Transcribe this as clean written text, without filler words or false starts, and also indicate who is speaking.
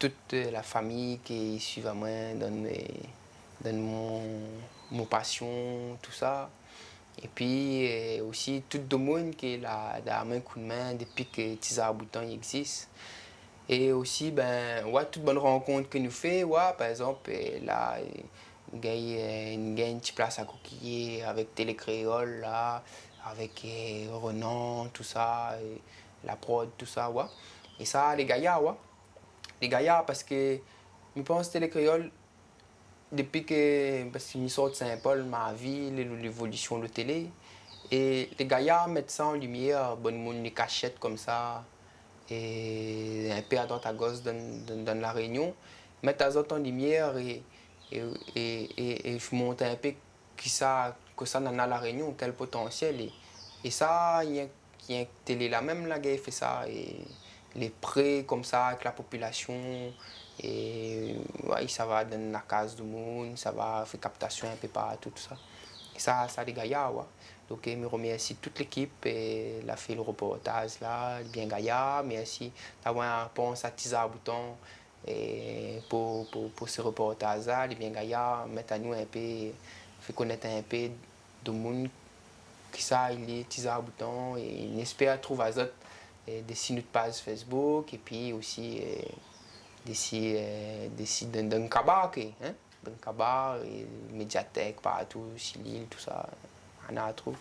Speaker 1: toute la famille qui suit à moi, donne mon passion, tout ça. Et puis aussi tout le monde qui est là, dans un coup de main depuis que Tisa Bouton existe. Et aussi, ben, ouais, toute bonne rencontre que nous fait, ouais, par exemple, là, il y a une petite place à coquiller avec Télécréole, là, avec Renan, tout ça, la prod, tout ça, ouais. Et ça, les gaillards, ouais. Les gaillards, parce que je pense que Télécréole, depuis que, parce que je sors de Saint-Paul, ma vie, l'évolution de télé, et les gaillards mettent ça en lumière, bonne monde, les cachettes comme ça, et un peu à droite à gauche dans la réunion, mettre à en lumière et, et je montre un peu que ça dans la réunion, quel potentiel. Et ça, il y a une télé là, même la guerre fait ça, et les prêts comme ça avec la population, et ouais, ça va dans la case du monde, ça va faire captation un peu partout, tout ça. Et ça les gaillards, ouais. Donc, je me remercie toute l'équipe et la fait le reportage là, bien gaillard. Merci d'avoir un réponse à Tisa Bouton et pour ce reportage là, bien gaillard, mettre à nous un peu, fait connaître un peu de monde qui ça, il est Tisa Bouton et j'espère trouver à autres des sites de page Facebook et puis aussi des sites d'un cabaret, hein, d'un cabaret, médiathèque partout, sur l'île, tout ça. On a trouvé.